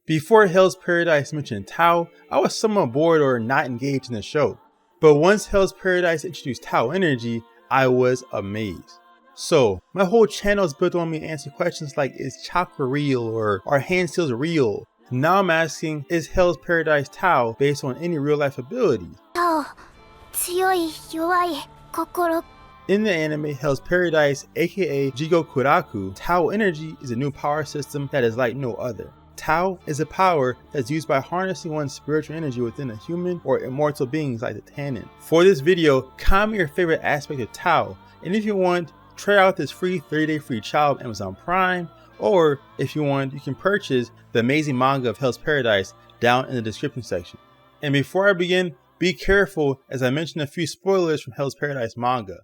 Before Hell's Paradise mentioned Tao, I was somewhat bored or not engaged in the show. But once Hell's Paradise introduced Tao Energy, I was amazed. So, my whole channel is built on me to answer questions like, is chakra real, or are hand seals real? Now I'm asking, is Hell's Paradise Tao based on any real life abilities? In the anime Hell's Paradise, aka Jigokuraku, Tao Energy is a new power system that is like no other. Tao is a power that's used by harnessing one's spiritual energy within a human or immortal beings like the Tannin. For this video, comment your favorite aspect of Tao, and if you want, try out this free 30-day free trial on Amazon Prime, or if you want, you can purchase the amazing manga of Hell's Paradise down in the description section. And before I begin, be careful as I mention a few spoilers from Hell's Paradise manga.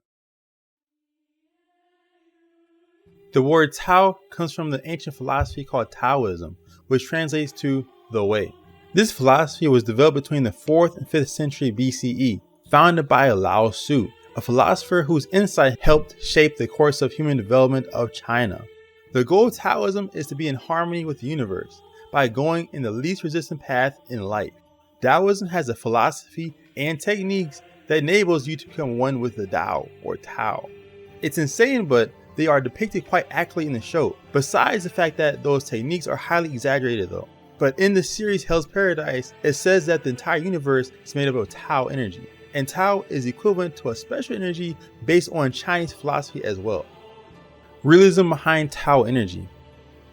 The word Tao comes from the ancient philosophy called Taoism, which translates to the way. This philosophy was developed between the 4th and 5th century BCE, founded by Lao Tzu, a philosopher whose insight helped shape the course of human development of China. The goal of Taoism is to be in harmony with the universe by going in the least resistant path in life. Taoism has a philosophy and techniques that enables you to become one with the Tao or Tao. It's insane, but they are depicted quite accurately in the show, besides the fact that those techniques are highly exaggerated though. But in the series Hell's Paradise, it says that the entire universe is made up of Tao energy, and Tao is equivalent to a special energy based on Chinese philosophy as well. Realism behind Tao energy.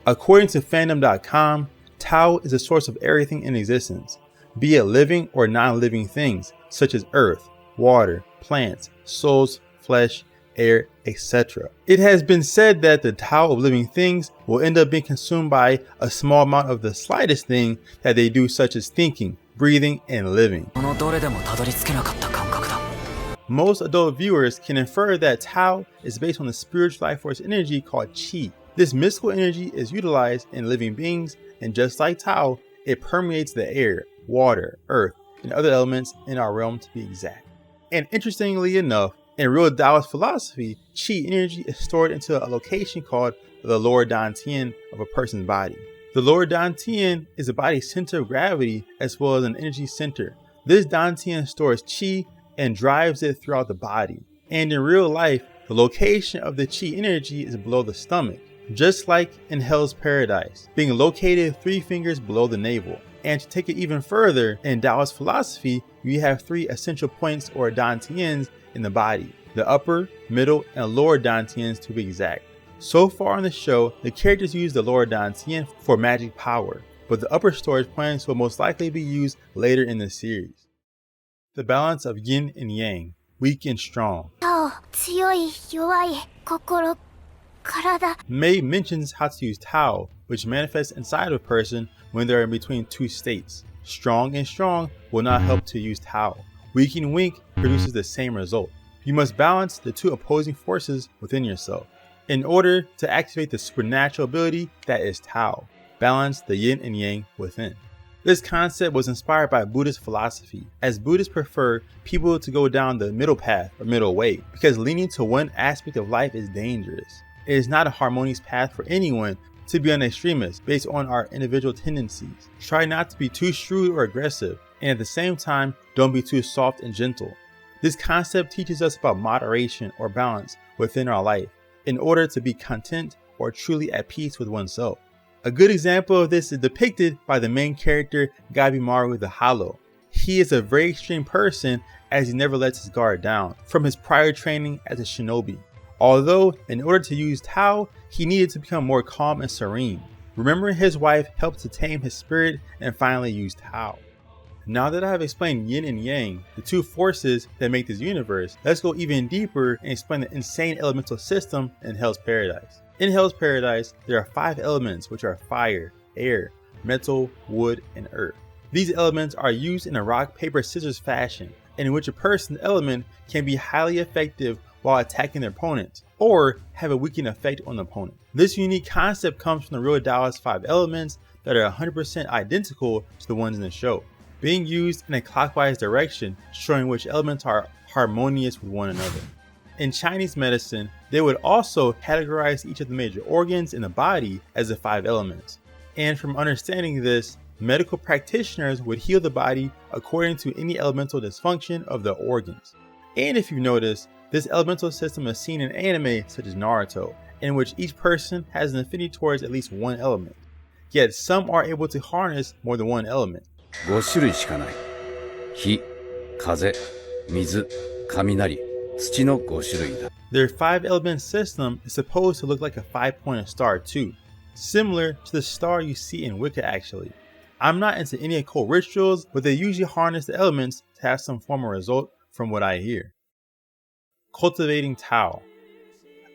According to fandom.com, Tao is a source of everything in existence, be it living or non-living things such as earth, water, plants, souls, flesh, air, etc. It has been said that the Tao of living things will end up being consumed by a small amount of the slightest thing that they do, such as thinking, breathing, and living. Most adult viewers can infer that Tao is based on the spiritual life force energy called Qi. This mystical energy is utilized in living beings, and just like Tao, it permeates the air, water, earth, and other elements in our realm to be exact. And interestingly enough, in real Taoist philosophy, Qi energy is stored into a location called the lower dantian of a person's body. The lower dantian is the body's center of gravity as well as an energy center. This dantian stores Qi and drives it throughout the body. And in real life, the location of the Qi energy is below the stomach, just like in Hell's Paradise, being located 3 fingers below the navel. And to take it even further, in Taoist philosophy, you have 3 essential points or dantians in the body, the upper, middle, and lower dantians to be exact. So far in the show, the characters use the lower dantian for magic power, but the upper storage points will most likely be used later in the series. The balance of yin and yang, weak and strong. Mei mentions how to use Tao, which manifests inside of a person when they are in between 2 states. Strong and strong will not help to use Tao. Weak and weak produces the same result. You must balance the 2 opposing forces within yourself in order to activate the supernatural ability that is Tao. Balance the yin and yang within. This concept was inspired by Buddhist philosophy, as Buddhists prefer people to go down the middle path or middle way, because leaning to one aspect of life is dangerous. It is not a harmonious path for anyone to be an extremist based on our individual tendencies. Try not to be too shrewd or aggressive, and at the same time, don't be too soft and gentle. This concept teaches us about moderation or balance within our life in order to be content or truly at peace with oneself. A good example of this is depicted by the main character Gabimaru the Hollow. He is a very extreme person as he never lets his guard down from his prior training as a shinobi. Although, in order to use Tao, he needed to become more calm and serene. Remembering his wife helped to tame his spirit and finally use Tao. Now that I have explained yin and yang, the 2 forces that make this universe, let's go even deeper and explain the insane elemental system in Hell's Paradise. In Hell's Paradise, there are 5 elements, which are fire, air, metal, wood, and earth. These elements are used in a rock, paper, scissors fashion, in which a person's element can be highly effective while attacking their opponent, or have a weakening effect on the opponent. This unique concept comes from the real Taoist 5 elements that are 100% identical to the ones in the show, being used in a clockwise direction, showing which elements are harmonious with one another. In Chinese medicine, they would also categorize each of the major organs in the body as the 5 elements. And from understanding this, medical practitioners would heal the body according to any elemental dysfunction of the organs. And if you notice, this elemental system is seen in anime such as Naruto, in which each person has an affinity towards at least one element. Yet some are able to harness more than one element. 5種類しかない。火、風、水、雷、土の5種類だ。Their 5-element system is supposed to look like a 5-pointed star too, similar to the star you see in Wicca actually. I'm not into any occult rituals, but they usually harness the elements to have some form of result from what I hear. Cultivating Tao.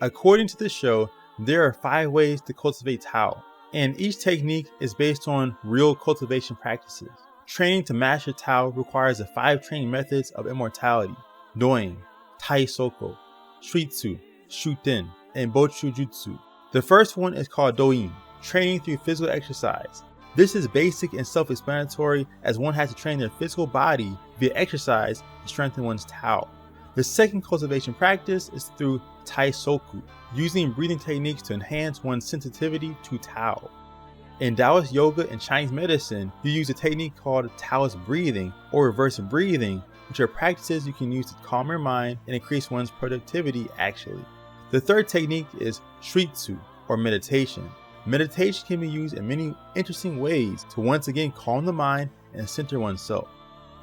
According to the show, there are 5 ways to cultivate Tao, and each technique is based on real cultivation practices. Training to master Tao requires the 5 training methods of immortality: Doing, Taisoko, Shritsu, Shuten, and Bochujutsu. The first one is called Doin, training through physical exercise. This is basic and self-explanatory, as one has to train their physical body via exercise to strengthen one's Tao. The second cultivation practice is through Taisoku, using breathing techniques to enhance one's sensitivity to Tao. In Taoist yoga and Chinese medicine, you use a technique called Taoist breathing or reverse breathing, which are practices you can use to calm your mind and increase one's productivity actually. The third technique is Shritsu or meditation. Meditation can be used in many interesting ways to once again calm the mind and center oneself.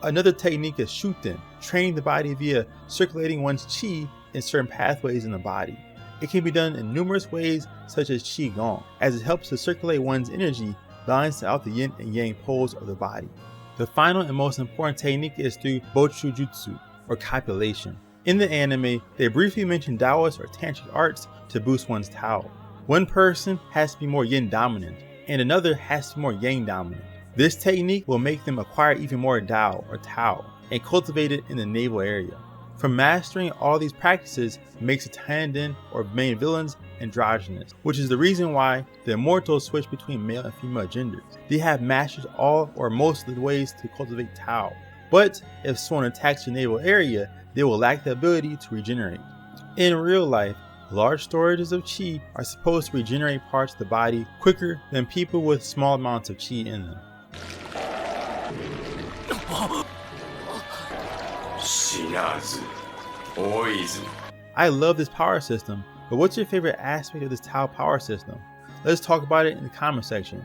Another technique is Shuten, training the body via circulating one's chi in certain pathways in the body. It can be done in numerous ways such as Qigong, as it helps to circulate one's energy, balancing out the yin and yang poles of the body. The final and most important technique is through Bochujutsu, or copulation. In the anime, they briefly mention Taoist or Tantric arts to boost one's Tao. One person has to be more yin dominant, and another has to be more yang dominant. This technique will make them acquire even more Tao or Tao, and cultivate it in the navel area. From mastering all these practices makes the Tanden or main villains androgynous, which is the reason why the immortals switch between male and female genders. They have mastered all or most of the ways to cultivate Tao, but if someone attacks your navel area, they will lack the ability to regenerate. In real life, large storages of Qi are supposed to regenerate parts of the body quicker than people with small amounts of Qi in them. I love this power system, but what's your favorite aspect of this Tao power system? Let's talk about it in the comment section.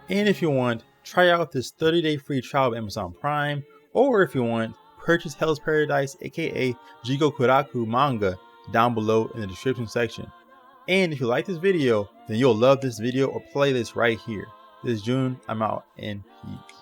And if you want, try out this 30-day free trial of Amazon Prime, or if you want, purchase Hells Paradise aka Jigokuraku manga down below in the description section. And if you like this video, then you'll love this video or playlist right here. This is June, I'm out, and peace.